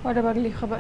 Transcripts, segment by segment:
और अब अगली खबर।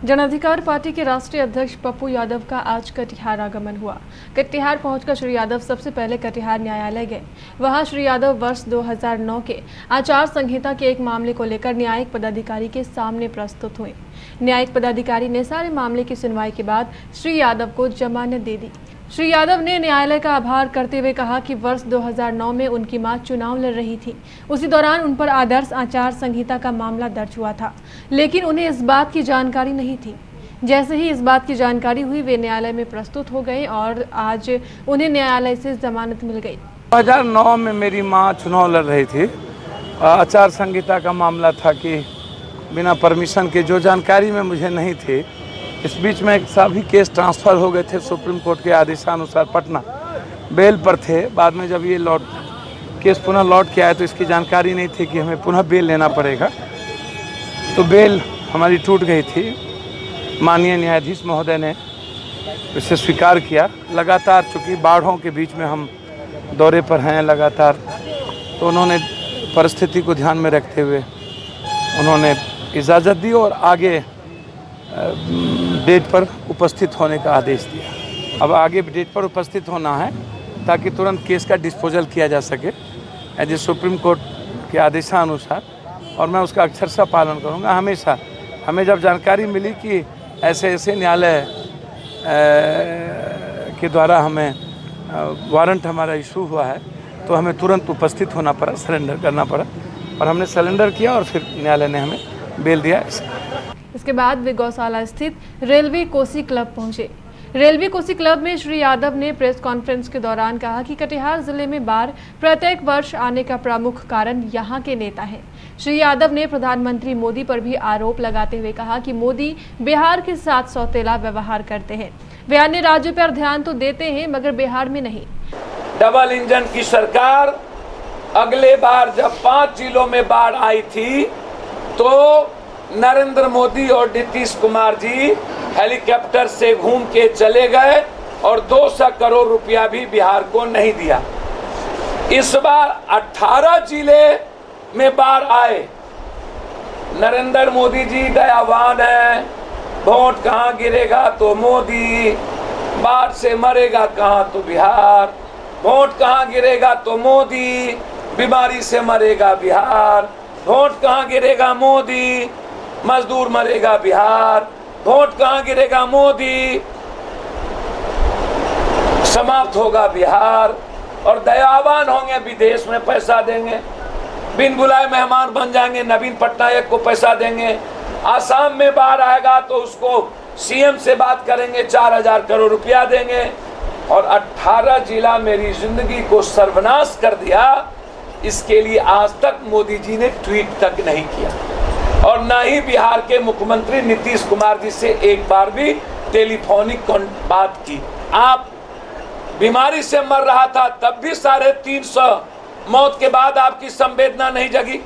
जन अधिकार पार्टी के राष्ट्रीय अध्यक्ष पप्पू यादव का आज कटिहार आगमन हुआ। कटिहार पहुंचकर श्री यादव सबसे पहले कटिहार न्यायालय गए। वहां श्री यादव वर्ष 2009 के आचार संहिता के एक मामले को लेकर न्यायिक पदाधिकारी के सामने प्रस्तुत हुए। न्यायिक पदाधिकारी ने सारे मामले की सुनवाई के बाद श्री यादव को जमानत दे दी। श्री यादव ने न्यायालय का आभार करते हुए कहा कि वर्ष 2009 में उनकी मां चुनाव लड़ रही थी। उसी दौरान उन पर आदर्श आचार संहिता का मामला दर्ज हुआ था, लेकिन उन्हें इस बात की जानकारी नहीं थी। जैसे ही इस बात की जानकारी हुई, वे न्यायालय में प्रस्तुत हो गए और आज उन्हें न्यायालय से जमानत मिल गई। 2009 में मेरी मां चुनाव लड़ रही थी। आचार संहिता का मामला था कि बिना परमिशन के, जो जानकारी में मुझे नहीं थी। इस बीच में सभी केस ट्रांसफ़र हो गए थे सुप्रीम कोर्ट के आदेशानुसार। पटना बेल पर थे। बाद में जब ये केस पुनः लौट के आए तो इसकी जानकारी नहीं थी कि हमें पुनः बेल लेना पड़ेगा, तो बेल हमारी टूट गई थी। माननीय न्यायाधीश महोदय ने इसे स्वीकार किया। लगातार चूँकि बाढ़ों के बीच में हम दौरे पर हैं लगातार, तो उन्होंने परिस्थिति को ध्यान में रखते हुए उन्होंने इजाज़त दी और आगे डेट पर उपस्थित होने का आदेश दिया। अब आगे डेट पर उपस्थित होना है ताकि तुरंत केस का डिस्पोजल किया जा सके एज ए सुप्रीम कोर्ट के आदेशानुसार, और मैं उसका अक्षरशः पालन करूंगा हमेशा। हमें जब जानकारी मिली कि ऐसे ऐसे न्यायालय के द्वारा हमें वारंट हमारा इशू हुआ है, तो हमें तुरंत उपस्थित होना पड़ा, सरेंडर करना पड़ा, और हमने सरेंडर किया और फिर न्यायालय ने हमें बेल दिया। इसके बाद वे गौशाला स्थित रेलवे कोसी क्लब पहुंचे। रेलवे कोसी क्लब में श्री यादव ने प्रेस कॉन्फ्रेंस के दौरान कहा कि कटिहार जिले में बाढ़ प्रत्येक वर्ष आने का प्रमुख कारण यहां के नेता हैं। श्री यादव ने प्रधानमंत्री मोदी पर भी आरोप लगाते हुए कहा कि मोदी बिहार के साथ सौतेला व्यवहार करते हैं। वे अन्य राज्यों पर ध्यान तो देते हैं मगर बिहार में नहीं। डबल इंजन की सरकार अगले बार जब 5 जिलों में बाढ़ आई थी तो नरेंद्र मोदी और नीतीश कुमार जी हेलीकॉप्टर से घूम के चले गए और 200 करोड़ रुपया भी बिहार को नहीं दिया। इस बार 18 जिले में बाढ़ आए। नरेंद्र मोदी जी दयावान है, वोट कहाँ गिरेगा तो मोदी, बाढ़ से मरेगा कहाँ तो बिहार, वोट कहाँ गिरेगा तो मोदी, बीमारी से मरेगा बिहार, वोट कहाँ गिरेगा मोदी, मजदूर मरेगा बिहार, वोट कहाँ गिरेगा मोदी, समाप्त होगा बिहार। और दयावान होंगे, विदेश में पैसा देंगे, बिन बुलाए मेहमान बन जाएंगे, नवीन पटनायक को पैसा देंगे। आसाम में बाढ़ आएगा तो उसको सीएम से बात करेंगे, 4000 करोड़ रुपया देंगे। और 18 जिला मेरी जिंदगी को सर्वनाश कर दिया, इसके लिए आज तक मोदी जी ने ट्वीट तक नहीं किया, और न ही बिहार के मुख्यमंत्री नीतीश कुमार जी से एक बार भी टेलीफोनिक बात की। आप बीमारी से मर रहा था तब भी 350 मौत के बाद आपकी संवेदना नहीं जगी।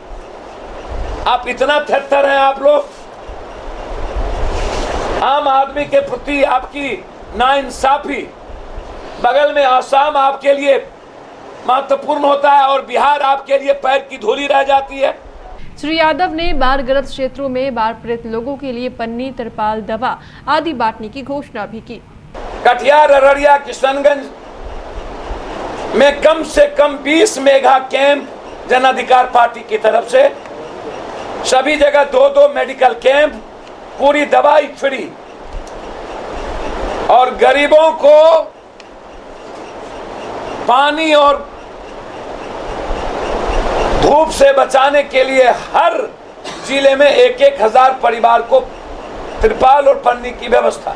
आप इतना थेथर हैं आप लोग। आम आदमी के प्रति आपकी नाइंसाफी। बगल में आसाम आपके लिए महत्वपूर्ण होता है और बिहार आपके लिए पैर की धूली रह जाती है। श्री यादव ने बाढ़ग्रस्त क्षेत्रों में बाढ़ पीड़ित लोगों के लिए पन्नी, तिरपाल, दवा आदि बांटने की घोषणा भी की। कटिहार, अररिया, किशनगंज में कम से कम 20 मेगा कैंप जन अधिकार पार्टी की तरफ से, सभी जगह 2-2 मेडिकल कैंप, पूरी दवाई फ्री, और गरीबों को पानी और धूप से बचाने के लिए हर जिले में 1-1000 परिवार को तिरपाल और पन्नी की व्यवस्था।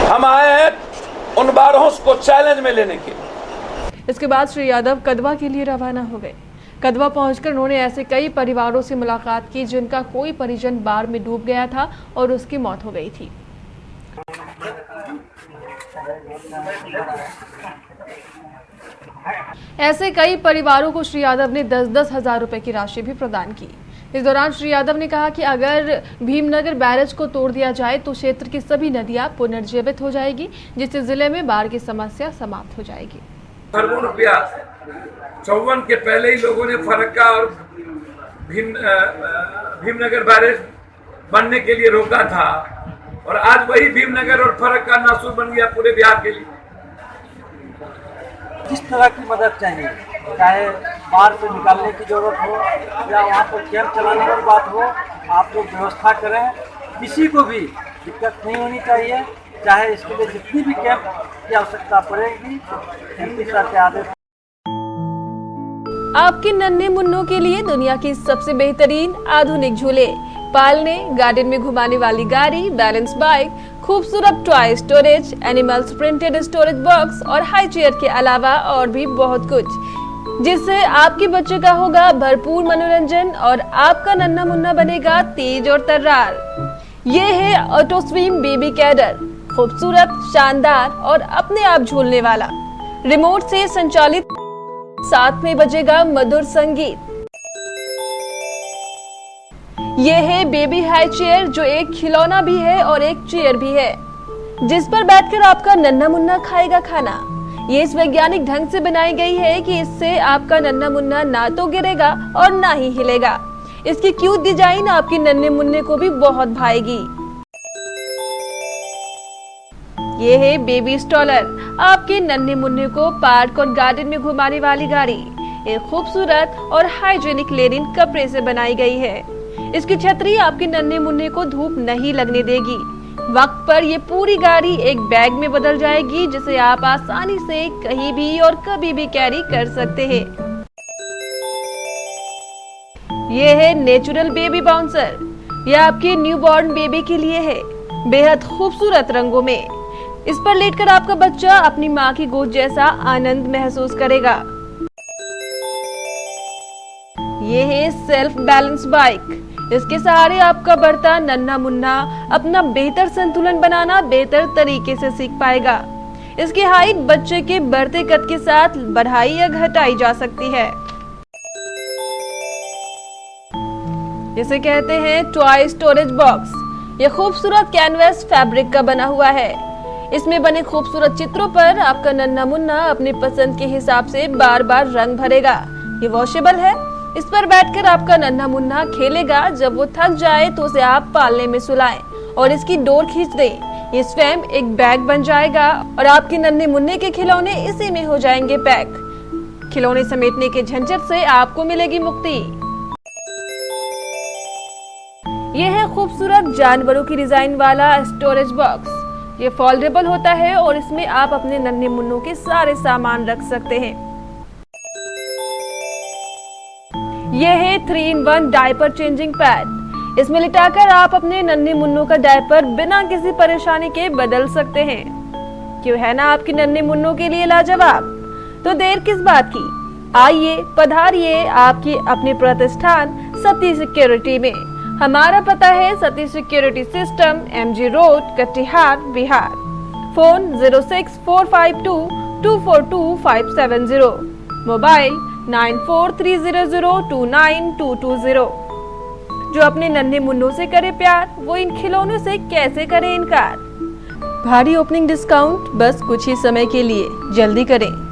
हम आए हैं उन बारहों को चैलेंज में लेने के लिए। इसके बाद श्री यादव कदवा के लिए रवाना हो गए। कदवा पहुंचकर उन्होंने ऐसे कई परिवारों से मुलाकात की जिनका कोई परिजन बाढ़ में डूब गया था और उसकी मौत हो गई थी। ऐसे कई परिवारों को श्री यादव ने 10-10 हजार रुपए की राशि भी प्रदान की। इस दौरान श्री यादव ने कहा कि अगर भीमनगर बैरेज को तोड़ दिया जाए तो क्षेत्र की सभी नदियां पुनर्जीवित हो जाएगी, जिससे जिले में बाढ़ की समस्या समाप्त हो जाएगी। ₹54 के पहले ही लोगों ने फरक्का और भीमनगर बैरेज बनने के लिए रोका था, और आज वही भीमनगर और फरक का नासूर बन गया पूरे बिहार के लिए। किस तरह की मदद चाहिए, चाहे बाहर से निकालने की जरूरत हो या वहाँ पर कैंप चलाने की बात हो, आप लोग व्यवस्था करें। किसी को भी दिक्कत नहीं होनी चाहिए, चाहे इसके लिए जितनी भी कैंप की आवश्यकता पड़ेगी MP सर के आदेश। आपके नन्हे मुन्नों के लिए दुनिया की सबसे बेहतरीन आधुनिक झूले, पालने, गार्डन में घुमाने वाली गाड़ी, बैलेंस बाइक, खूबसूरत toy storage, animals printed storage box और हाई चेयर के अलावा और भी बहुत कुछ, जिससे आपके बच्चे का होगा भरपूर मनोरंजन और आपका नन्हा मुन्ना बनेगा तेज और तर्रार। ये है ऑटो स्विंग बेबी कैडर, खूबसूरत, शानदार और अपने आप झूलने वाला, रिमोट से संचालित, साथ में बजेगा मधुर संगीत। ये है बेबी हाई चेयर, जो एक खिलौना भी है और एक चेयर भी है, जिस पर बैठकर आपका नन्हा मुन्ना खाएगा खाना। ये इस वैज्ञानिक ढंग से बनाई गई है कि इससे आपका नन्हा मुन्ना ना तो गिरेगा और ना ही हिलेगा। इसकी क्यूट डिजाइन आपके नन्हे मुन्ने को भी बहुत भाएगी। ये है बेबी स्टॉलर, आपके नन्हे मुन्ने को पार्क और गार्डन में घुमाने वाली गाड़ी। एक खूबसूरत और हाइजीनिक लेनिन कपड़े से बनाई गई है। इसकी छतरी आपके नन्हे मुन्ने को धूप नहीं लगने देगी। वक्त पर ये पूरी गाड़ी एक बैग में बदल जाएगी, जिसे आप आसानी से कहीं भी और कभी भी कैरी कर सकते हैं। ये है नेचुरल बेबी बाउंसर, यह आपके न्यूबॉर्न बेबी के लिए है, बेहद खूबसूरत रंगों में। इस पर लेटकर आपका बच्चा अपनी माँ की गोद जैसा आनंद महसूस करेगा। ये है सेल्फ बैलेंस बाइक, इसके सहारे आपका बढ़ता नन्हा मुन्ना अपना बेहतर संतुलन बनाना बेहतर तरीके से सीख पाएगा। इसकी हाइट बच्चे के बढ़ते कद के साथ बढ़ाई या घटाई जा सकती है। इसे कहते हैं टॉय स्टोरेज बॉक्स। यह खूबसूरत कैनवस फैब्रिक का बना हुआ है। इसमें बने खूबसूरत चित्रों पर आपका नन्हा मुन्ना अपनी पसंद के हिसाब से बार बार रंग भरेगा। ये वॉशेबल है, इस पर बैठकर आपका नन्हा मुन्ना खेलेगा। जब वो थक जाए तो उसे आप पालने में सुलाएं और इसकी डोर खींच दें। ये स्वयं एक बैग बन जाएगा और आपके नन्हे मुन्ने के खिलौने इसी में हो जाएंगे पैक। खिलौने समेटने के झंझट से आपको मिलेगी मुक्ति। यह है खूबसूरत जानवरों की डिजाइन वाला स्टोरेज बॉक्स। ये फोल्डेबल होता है और इसमें आप अपने नन्हे मुन्नों के सारे सामान रख सकते हैं। यह है 3-in-1 डायपर चेंजिंग पैड। इसमें लिटाकर आप अपने नन्हे मुन्नों का डायपर बिना किसी परेशानी के बदल सकते हैं। क्यों है ना आपके नन्हे मुन्नों के लिए लाजवाब? तो देर किस बात की, आइए पधारिए आपकी अपने प्रतिष्ठान सती सिक्योरिटी में। हमारा पता है Sati security system, MG road, Katihar, Bihar. Phone 06452242570, mobile 9430029220। जो अपने नन्हे मुन्नों से करे प्यार, वो इन खिलौनों से कैसे करे इनकार। भारी ओपनिंग डिस्काउंट बस कुछ ही समय के लिए, जल्दी करें।